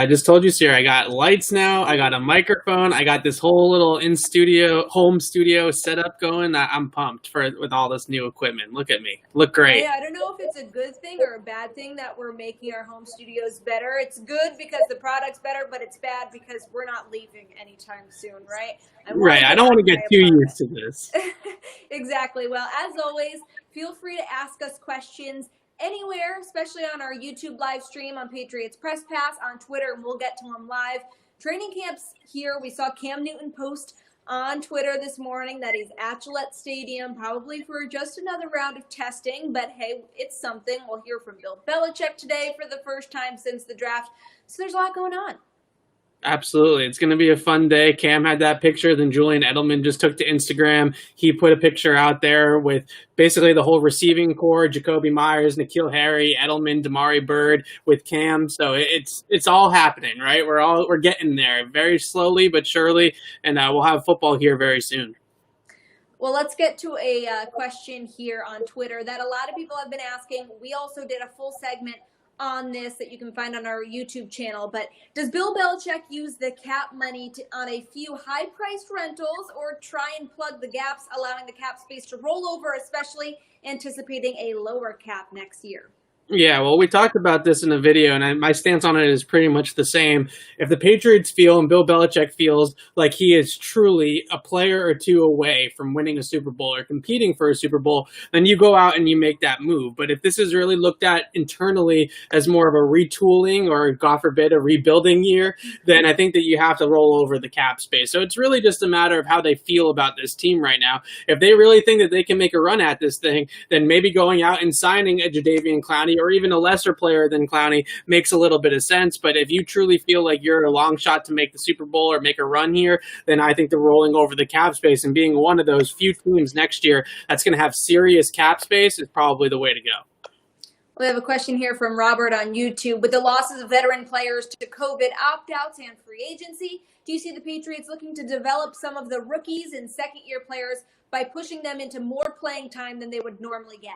I just told you, Sierra, I got lights now. I got a microphone. I got this whole little home studio setup going. I'm pumped with all this new equipment. Look at me. Look great. Hey, I don't know if it's a good thing or a bad thing that we're making our home studios better. It's good because the product's better, but it's bad because we're not leaving anytime soon, right? I want Right. to I get don't out want of to my get too apartment. used to this. Exactly. Well, as always, feel free to ask us questions anywhere, especially on our YouTube live stream on Patriots Press Pass, on Twitter, and we'll get to them live. Training camps here. We saw Cam Newton post on Twitter this morning that he's at Gillette Stadium, probably for just another round of testing, but hey, it's something. We'll hear from Bill Belichick today for the first time since the draft. So there's a lot going on. Absolutely. It's going to be a fun day. Cam had that picture. Then Julian Edelman just took to Instagram. He put a picture out there with basically the whole receiving core, Jacoby Myers, N'Keal Harry, Edelman, Damari Bird with Cam. So it's all happening, right? We're getting there very slowly but surely, and we'll have football here very soon. Well, let's get to a question here on Twitter that a lot of people have been asking. We also did a full segment on this that you can find on our YouTube channel. But does Bill Belichick use the cap money on a few high-priced rentals or try and plug the gaps, allowing the cap space to roll over, especially anticipating a lower cap next year? Yeah, well, we talked about this in a video, and my stance on it is pretty much the same. If the Patriots feel and Bill Belichick feels like he is truly a player or two away from winning a Super Bowl or competing for a Super Bowl, then you go out and you make that move. But if this is really looked at internally as more of a retooling or, God forbid, a rebuilding year, then I think that you have to roll over the cap space. So it's really just a matter of how they feel about this team right now. If they really think that they can make a run at this thing, then maybe going out and signing a Jadeveon Clowney or even a lesser player than Clowney makes a little bit of sense. But if you truly feel like you're a long shot to make the Super Bowl or make a run here, then I think the rolling over the cap space and being one of those few teams next year that's going to have serious cap space is probably the way to go. We have a question here from Robert on YouTube. With the losses of veteran players to COVID opt-outs and free agency, do you see the Patriots looking to develop some of the rookies and second-year players by pushing them into more playing time than they would normally get?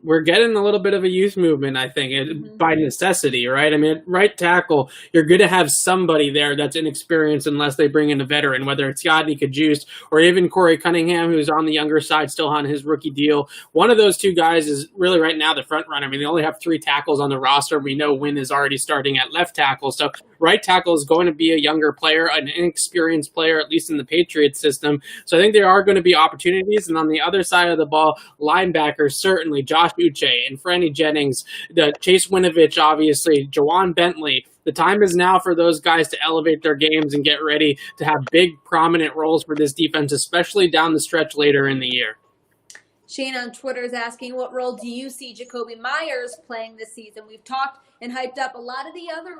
We're getting a little bit of a youth movement, I think, by necessity, right? I mean, right tackle, you're going to have somebody there that's inexperienced unless they bring in a veteran, whether it's Yadni Kajust or even Corey Cunningham, who's on the younger side, still on his rookie deal. One of those two guys is really right now the front runner. I mean, they only have 3 tackles on the roster. We know Wynn is already starting at left tackle. So right tackle is going to be a younger player, an inexperienced player, at least in the Patriots system. So I think there are going to be opportunities. And on the other side of the ball, linebackers, certainly, Josh Uche and Franny Jennings, the Chase Winovich, obviously, Juwan Bentley. The time is now for those guys to elevate their games and get ready to have big, prominent roles for this defense, especially down the stretch later in the year. Shane on Twitter is asking, what role do you see Jacoby Myers playing this season? We've talked and hyped up a lot of the other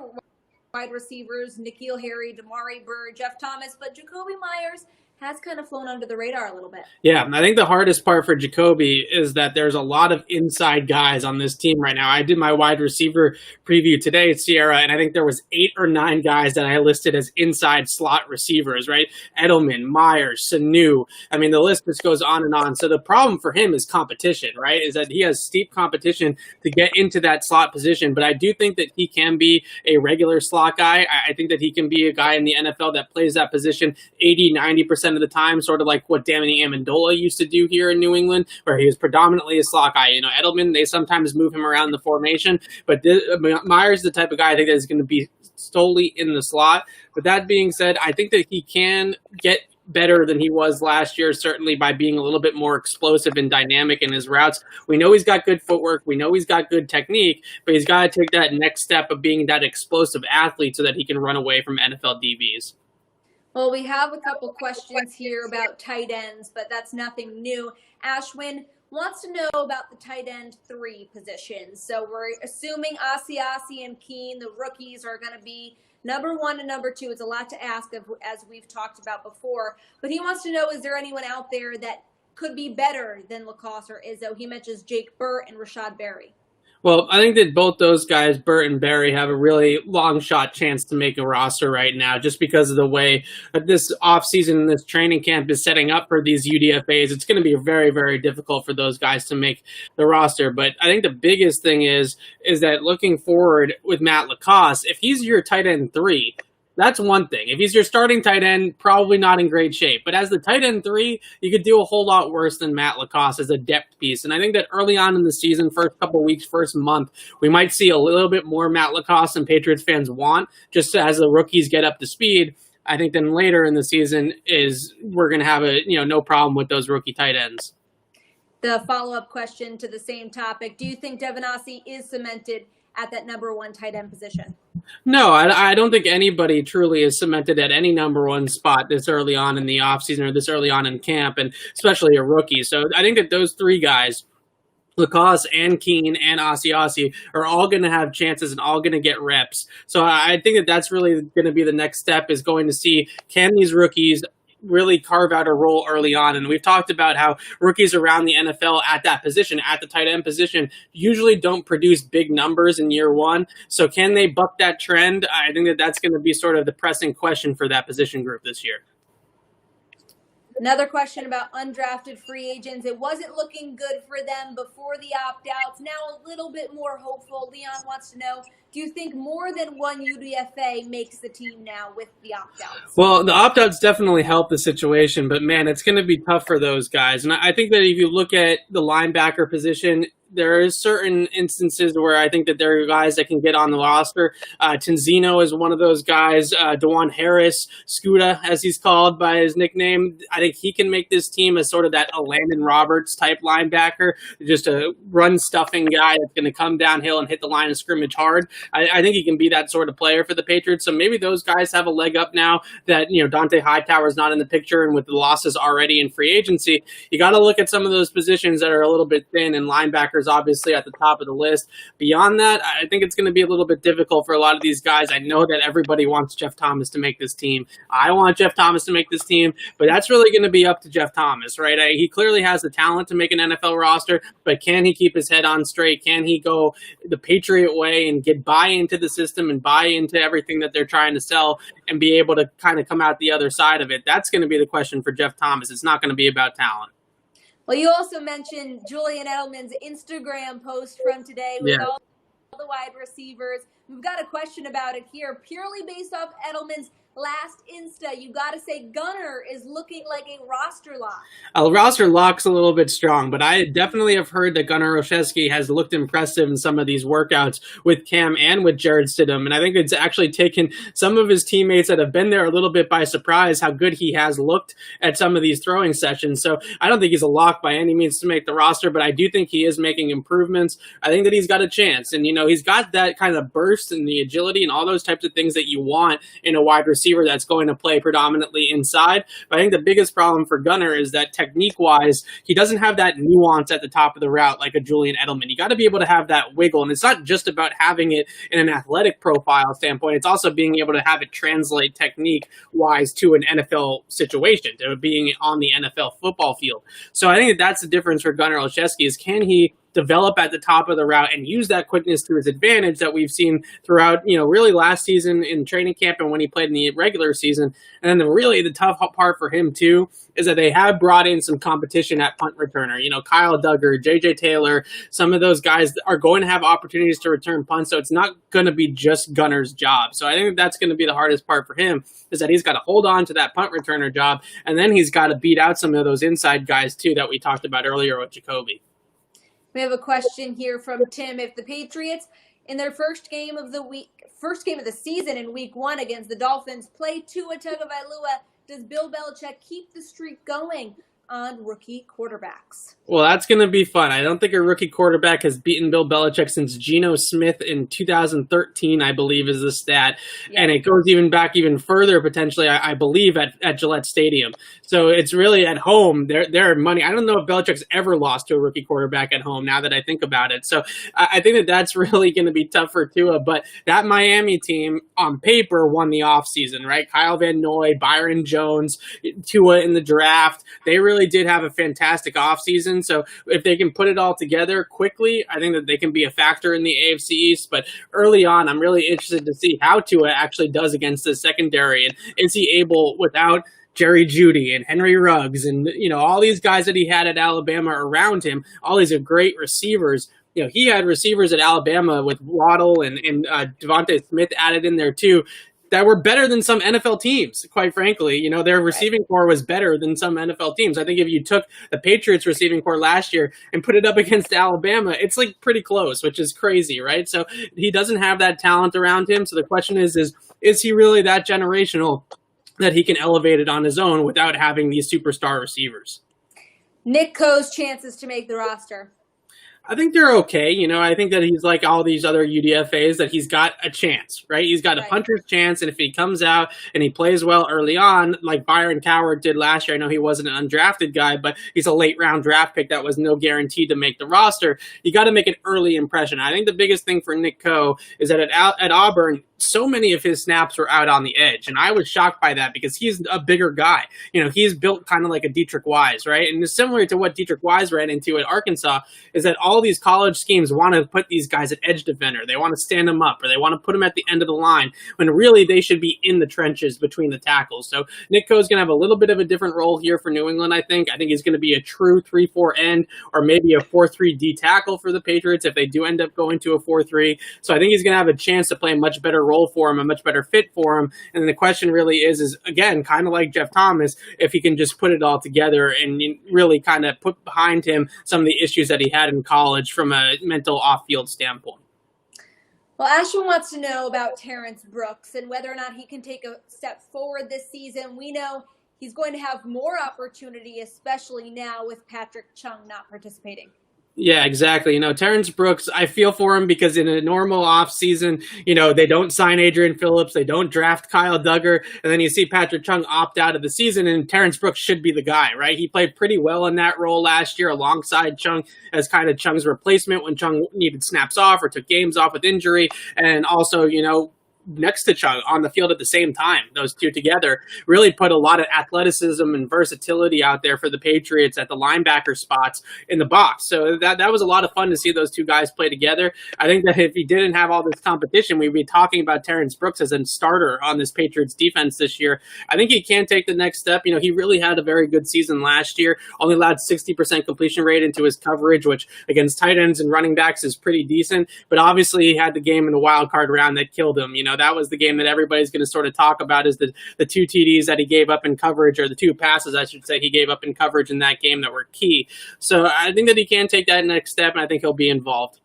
wide receivers, N'Keal Harry, Damari Bird, Jeff Thomas, but Jacoby Myers has kind of flown under the radar a little bit. Yeah, I think the hardest part for Jacoby is that there's a lot of inside guys on this team right now. I did my wide receiver preview today at Sierra, and I think there was 8 or 9 guys that I listed as inside slot receivers, right? Edelman, Myers, Sanu. I mean, the list just goes on and on. So the problem for him is competition, right? Is that he has steep competition to get into that slot position. But I do think that he can be a regular slot guy. I think that he can be a guy in the NFL that plays that position 80, 90% of the time, sort of like what Danny Amendola used to do here in New England, where he was predominantly a slot guy. You know, Edelman, they sometimes move him around the formation, but Myers is the type of guy I think that is going to be solely in the slot. But that being said, I think that he can get better than he was last year, certainly by being a little bit more explosive and dynamic in his routes. We know he's got good footwork. We know he's got good technique, but he's got to take that next step of being that explosive athlete so that he can run away from NFL DBs. Well, we have a couple questions here about tight ends, but that's nothing new. Ashwin wants to know about the tight end 3 positions. So we're assuming Asiasi and Keene, the rookies, are going to be number 1 and number 2. It's a lot to ask, as we've talked about before. But he wants to know, is there anyone out there that could be better than Lacoste or Izzo? He mentions Jake Burt and Rashad Berry. Well, I think that both those guys, Burt and Barry, have a really long shot chance to make a roster right now, just because of the way that this offseason, this training camp is setting up for these UDFAs. It's going to be very, very difficult for those guys to make the roster. But I think the biggest thing is that looking forward with Matt Lacoste, if he's your tight end 3, that's one thing. If he's your starting tight end, probably not in great shape. But as the tight end 3, you could do a whole lot worse than Matt Lacoste as a depth piece. And I think that early on in the season, first couple weeks, first month, we might see a little bit more Matt Lacoste than Patriots fans want, just as the rookies get up to speed. I think then later in the season we're going to have no problem with those rookie tight ends. The follow-up question to the same topic: do you think Devin Ossie is cemented at that number 1 tight end position? No, I don't think anybody truly is cemented at any number 1 spot this early on in the offseason or this early on in camp, and especially a rookie. So I think that those 3 guys, Lacoste and Keene and Ossie are all going to have chances and all going to get reps. So I think that that's really going to be the next step, is going to see, can these rookies really carve out a role early on. And we've talked about how rookies around the NFL at that position, at the tight end position, usually don't produce big numbers in year 1. So can they buck that trend? I think that that's going to be sort of the pressing question for that position group this year. Another question about undrafted free agents. It wasn't looking good for them before the opt-outs. Now a little bit more hopeful. Leon wants to know, do you think more than one UDFA makes the team now with the opt-outs? Well, the opt-outs definitely help the situation, but man, it's going to be tough for those guys. And I think that if you look at the linebacker position, there are certain instances where I think that there are guys that can get on the roster. Tenzino is one of those guys. DeJuan Harris, Scuda, as he's called by his nickname, I think he can make this team as sort of that Landon Roberts type linebacker, just a run-stuffing guy that's going to come downhill and hit the line of scrimmage hard. I think he can be that sort of player for the Patriots. So maybe those guys have a leg up now that, Dante Hightower's not in the picture, and with the losses already in free agency, you got to look at some of those positions that are a little bit thin, and linebacker obviously at the top of the list. Beyond that, I think it's going to be a little bit difficult for a lot of these guys. I know that everybody wants Jeff Thomas to make this team. I want Jeff Thomas to make this team, but that's really going to be up to Jeff Thomas, right? He clearly has the talent to make an NFL roster, but can he keep his head on straight? Can he go the Patriot way and get buy into the system and buy into everything that they're trying to sell and be able to kind of come out the other side of it? That's going to be the question for Jeff Thomas. It's not going to be about talent. Well, you also mentioned Julian Edelman's Instagram post from today with all the wide receivers. We've got a question about it here, purely based off Edelman's last Insta. You got to say Gunner is looking like a roster lock. A roster lock's a little bit strong, but I definitely have heard that Gunnar Olszewski has looked impressive in some of these workouts with Cam and with Jared Stidham. And I think it's actually taken some of his teammates that have been there a little bit by surprise how good he has looked at some of these throwing sessions. So I don't think he's a lock by any means to make the roster, but I do think he is making improvements. I think that he's got a chance. And, he's got that kind of burst and the agility and all those types of things that you want in a wide receiver that's going to play predominantly inside. But I think the biggest problem for Gunnar is that technique-wise, he doesn't have that nuance at the top of the route like a Julian Edelman. You got to be able to have that wiggle, and it's not just about having it in an athletic profile standpoint. It's also being able to have it translate technique-wise to an NFL situation, to being on the NFL football field. So I think that's the difference for Gunnar Olszewski is can he develop at the top of the route and use that quickness to his advantage that we've seen throughout, really last season in training camp and when he played in the regular season. And then really the tough part for him too is that they have brought in some competition at punt returner. Kyle Duggar, JJ Taylor, some of those guys are going to have opportunities to return punts. So it's not going to be just Gunnar's job. So I think that's going to be the hardest part for him is that he's got to hold on to that punt returner job. And then he's got to beat out some of those inside guys too that we talked about earlier with Jacoby. We have a question here from Tim. If the Patriots in their first game of the season in week 1 against the Dolphins play Tua Tagovailoa, does Bill Belichick keep the streak going on rookie quarterbacks? Well, that's going to be fun. I don't think a rookie quarterback has beaten Bill Belichick since Geno Smith in 2013, I believe is the stat. Yeah. And it goes back even further, potentially, I believe, at Gillette Stadium. So it's really at home. They're money. I don't know if Belichick's ever lost to a rookie quarterback at home, now that I think about it. So I think that that's really going to be tough for Tua. But that Miami team, on paper, won the offseason, right? Kyle Van Noy, Byron Jones, Tua in the draft. They really really did have a fantastic offseason. So if they can put it all together quickly, I think that they can be a factor in the AFC East. But early on, I'm really interested to see how Tua actually does against the secondary. And is he able, without Jerry Jeudy and Henry Ruggs and, all these guys that he had at Alabama around him, all these great receivers. He had receivers at Alabama with Waddle and Devontae Smith added in there too, that were better than some NFL teams, quite frankly. Their receiving core was better than some NFL teams. I think if you took the Patriots receiving core last year and put it up against Alabama, it's like pretty close, which is crazy, right? So he doesn't have that talent around him. So the question is he really that generational that he can elevate it on his own without having these superstar receivers? Nick Coe's chances to make the roster. I think they're okay. I think that he's like all these other UDFAs, that he's got a chance, right? He's got a puncher's chance, and if he comes out and he plays well early on, like Byron Coward did last year, I know he wasn't an undrafted guy, but he's a late-round draft pick that was no guarantee to make the roster. You got to make an early impression. I think the biggest thing for Nick Coe is that at Auburn, so many of his snaps were out on the edge, and I was shocked by that because he's a bigger guy. He's built kind of like a Dietrich Wise, right? And it's similar to what Dietrich Wise ran into at Arkansas, is that all these college schemes want to put these guys at edge defender. They want to stand them up, or they want to put them at the end of the line, when really they should be in the trenches between the tackles. So Nick Coe's going to have a little bit of a different role here for New England, I think. I think he's going to be a true 3-4 end, or maybe a 4-3 D tackle for the Patriots if they do end up going to a 4-3. So I think he's going to have a chance to play a much better role for him, a much better fit for him. And the question really is again, kind of like Jeff Thomas, if he can just put it all together and really kind of put behind him some of the issues that he had in college from a mental off-field standpoint. Well, Ashwin wants to know about Terrence Brooks and whether or not he can take a step forward this season. We know he's going to have more opportunity, especially now with Patrick Chung not participating. Yeah, exactly. Terrence Brooks, I feel for him because in a normal offseason, they don't sign Adrian Phillips, they don't draft Kyle Duggar, and then you see Patrick Chung opt out of the season, and Terrence Brooks should be the guy, right? He played pretty well in that role last year alongside Chung as kind of Chung's replacement when Chung needed snaps off or took games off with injury, and also, next to Chung on the field at the same time. Those two together really put a lot of athleticism and versatility out there for the Patriots at the linebacker spots in the box. So that was a lot of fun to see those two guys play together. I think that if he didn't have all this competition, we'd be talking about Terrence Brooks as a starter on this Patriots defense this year. I think he can take the next step. He really had a very good season last year, only allowed 60% completion rate into his coverage, which against tight ends and running backs is pretty decent. But obviously he had the game in the wild card round that killed him. That was the game that everybody's going to sort of talk about, is the two TDs that he gave up in coverage, or the two passes, I should say, he gave up in coverage in that game that were key. So I think that he can take that next step, and I think he'll be involved.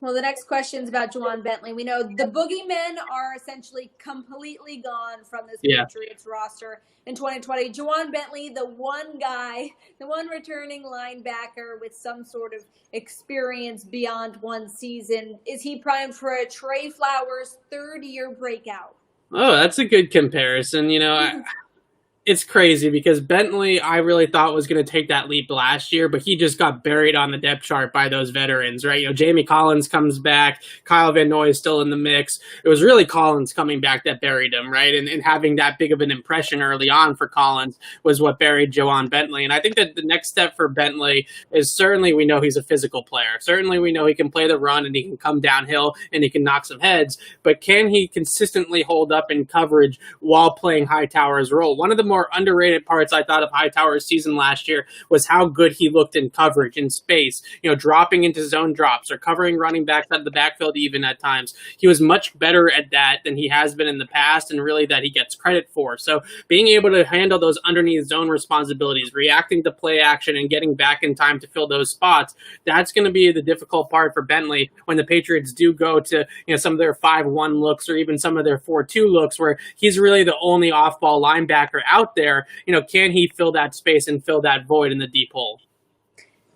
Well, the next question is about Juwan Bentley. We know the boogeymen are essentially completely gone from this Patriots roster in 2020. Juwan Bentley, the one guy, the one returning linebacker with some sort of experience beyond one season. Is he primed for a Trey Flowers third-year breakout? Oh, that's a good comparison. It's crazy because Bentley, I really thought was going to take that leap last year, but he just got buried on the depth chart by those veterans, right? Jamie Collins comes back. Kyle Van Noy is still in the mix. It was really Collins coming back that buried him, right? And having that big of an impression early on for Collins was what buried Juwan Bentley. And I think that the next step for Bentley is, certainly we know he's a physical player. Certainly we know he can play the run and he can come downhill and he can knock some heads, but can he consistently hold up in coverage while playing Hightower's role? One of the more underrated parts I thought of Hightower's season last year was how good he looked in coverage, in space, dropping into zone drops or covering running backs out of the backfield even at times. He was much better at that than he has been in the past, and really that he gets credit for. So being able to handle those underneath zone responsibilities, reacting to play action and getting back in time to fill those spots, that's going to be the difficult part for Bentley when the Patriots do go to some of their 5-1 looks or even some of their 4-2 looks, where he's really the only off-ball linebacker out there. Can he fill that space and fill that void in the deep hole?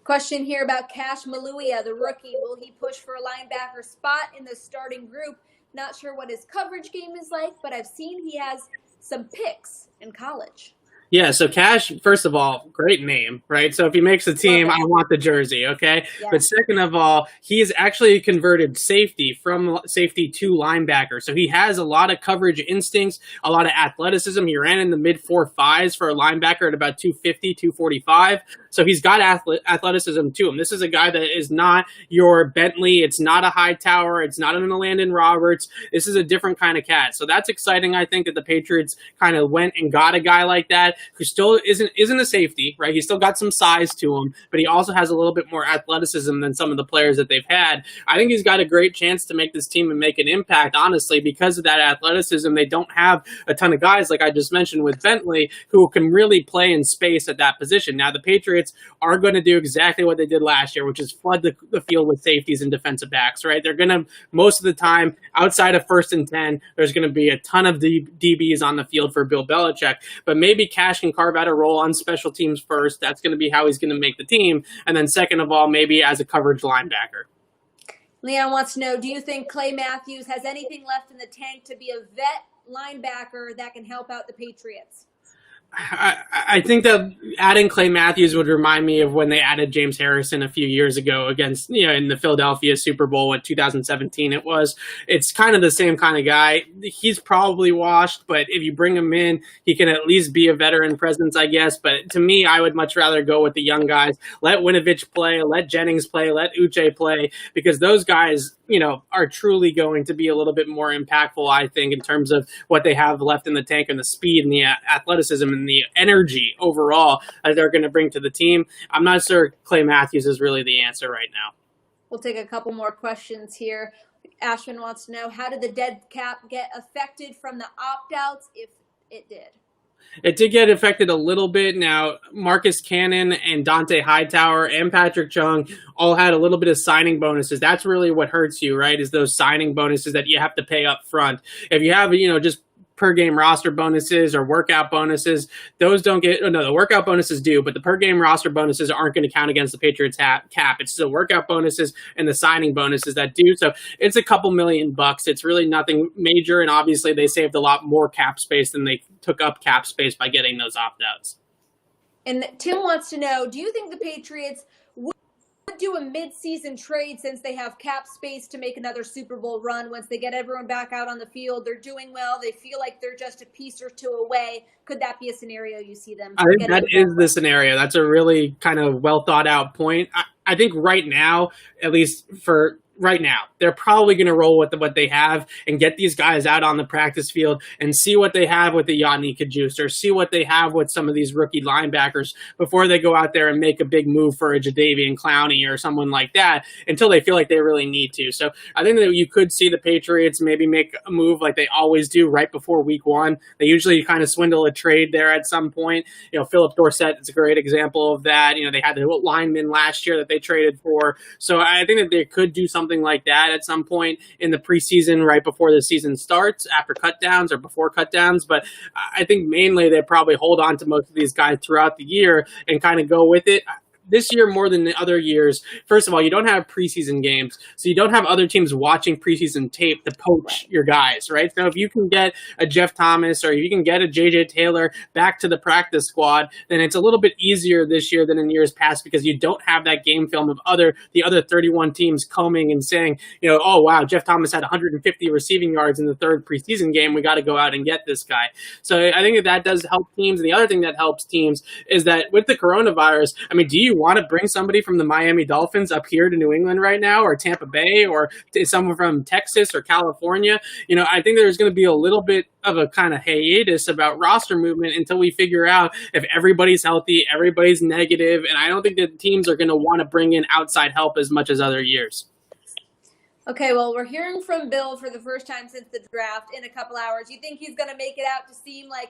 Question here about Cash Maluia, the rookie. Will he push for a linebacker spot in the starting group? Not sure what his coverage game is like, but I've seen he has some picks in college. Yeah, so Cash, first of all, great name, right? So if he makes the team, I want the jersey, okay? Yeah. But second of all, he's actually converted safety from safety to linebacker. So he has a lot of coverage instincts, a lot of athleticism. He ran in the mid 4.5s for a linebacker at about 250, 245. So he's got athleticism to him. This is a guy that is not your Bentley. It's not a Hightower. It's not an Landon Roberts. This is a different kind of cat. So that's exciting, I think, that the Patriots kind of went and got a guy like that who still isn't a safety, right? He's still got some size to him, but he also has a little bit more athleticism than some of the players that they've had. I think he's got a great chance to make this team and make an impact, honestly, because of that athleticism. They don't have a ton of guys, like I just mentioned with Bentley, who can really play in space at that position. Now, the Patriots are going to do exactly what they did last year, which is flood the field with safeties and defensive backs, right? They're going to, most of the time, outside of 1st and 10, there's going to be a ton of DBs on the field for Bill Belichick, but maybe Cash can carve out a role on special teams first. That's going to be how he's going to make the team. And then second of all, maybe as a coverage linebacker. Leon wants to know, do you think Clay Matthews has anything left in the tank to be a vet linebacker that can help out the Patriots? I think that adding Clay Matthews would remind me of when they added James Harrison a few years ago against, in the Philadelphia Super Bowl in 2017 it was. It's kind of the same kind of guy. He's probably washed, but if you bring him in, he can at least be a veteran presence, I guess. But to me, I would much rather go with the young guys. Let Winovich play, let Jennings play, let Uche play, because those guys, are truly going to be a little bit more impactful, I think, in terms of what they have left in the tank and the speed and the athleticism and the energy overall that they're going to bring to the team. I'm not sure Clay Matthews is really the answer right now. We'll take a couple more questions here. Ashwin wants to know, how did the dead cap get affected from the opt-outs, if it did? It did get affected a little bit. Now, Marcus Cannon and Dante Hightower and Patrick Chung all had a little bit of signing bonuses. That's really what hurts you, right, is those signing bonuses that you have to pay up front. If you have, just per game roster bonuses or workout bonuses, those don't get, no, the workout bonuses do, but the per game roster bonuses aren't going to count against the Patriots cap. It's the workout bonuses and the signing bonuses that do. So it's a couple $1,000,000. It's really nothing major. And obviously they saved a lot more cap space than they took up cap space by getting those opt-outs. And Tim wants to know, do you think the Patriots would do a mid-season trade since they have cap space to make another Super Bowl run once they get everyone back out on the field? They're doing well. They feel like they're just a piece or two away. Could that be a scenario you see them? I think that is the scenario. That's a really kind of well thought out point. I think right now, at least for right now, they're probably going to roll with what they have and get these guys out on the practice field and see what they have with the Yannick Juice or see what they have with some of these rookie linebackers before they go out there and make a big move for a Jadeveon Clowney or someone like that until they feel like they really need to. So I think that you could see the Patriots maybe make a move like they always do right before week one. They usually kind of swindle a trade there at some point. Philip Dorsett is a great example of that. They had the lineman last year that they traded for. So I think that they could do something like that at some point in the preseason, right before the season starts, after cutdowns or before cutdowns. But I think mainly they probably hold on to most of these guys throughout the year and kind of go with it. This year, more than the other years, first of all, you don't have preseason games, so you don't have other teams watching preseason tape to poach your guys, right? So if you can get a Jeff Thomas or you can get a J.J. Taylor back to the practice squad, then it's a little bit easier this year than in years past because you don't have that game film of the other 31 teams combing and saying, oh, wow, Jeff Thomas had 150 receiving yards in the third preseason game. We got to go out and get this guy. So I think that does help teams. And the other thing that helps teams is that with the coronavirus, do you want to bring somebody from the Miami Dolphins up here to New England right now, or Tampa Bay, or someone from Texas or California? I think there's going to be a little bit of a kind of hiatus about roster movement until we figure out if everybody's healthy, everybody's negative, and I don't think that teams are going to want to bring in outside help as much as other years. Okay, well, we're hearing from Bill for the first time since the draft in a couple hours. You think he's going to make it out to seem like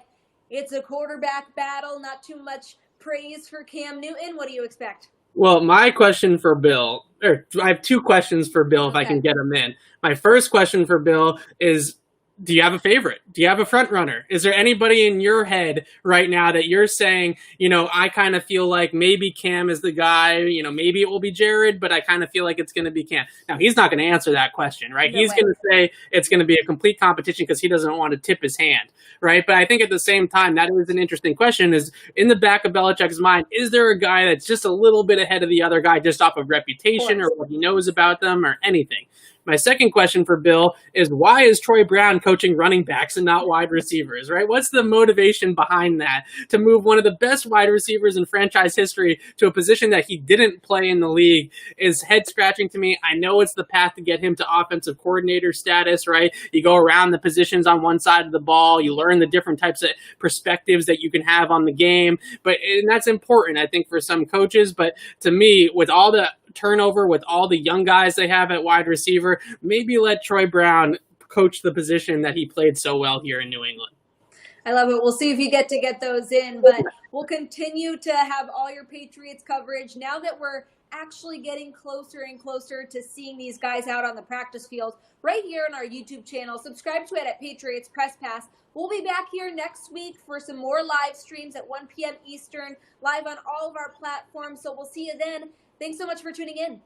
it's a quarterback battle, not too much praise for Cam Newton? What do you expect? Well, my question for Bill, or I have two questions for Bill if I can get them in. My first question for Bill is, Do you have a favorite? Do you have a front runner? Is there anybody in your head right now that you're saying, I kind of feel like maybe Cam is the guy, maybe it will be Jared, but I kind of feel like it's going to be Cam. Now, he's not going to answer that question, right? No He's way. going to say it's going to be a complete competition because he doesn't want to tip his hand, right? But I think at the same time, that is an interesting question, is in the back of Belichick's mind, is there a guy that's just a little bit ahead of the other guy just off of reputation or what he knows about them or anything? My second question for Bill is, why is Troy Brown coaching running backs and not wide receivers, right? What's the motivation behind that to move one of the best wide receivers in franchise history to a position that he didn't play in the league is head scratching to me. I know it's the path to get him to offensive coordinator status, right? You go around the positions on one side of the ball, you learn the different types of perspectives that you can have on the game, and that's important, I think, for some coaches. But to me, with all the turnover, with all the young guys they have at wide receiver, maybe let Troy Brown coach the position that he played so well here in New England. I love it. We'll see if you get those in, but we'll continue to have all your Patriots coverage now that we're actually getting closer and closer to seeing these guys out on the practice field right here on our YouTube channel. Subscribe to it at Patriots Press Pass. We'll be back here next week for some more live streams at 1 p.m. Eastern, live on all of our platforms. So we'll see you then. Thanks so much for tuning in.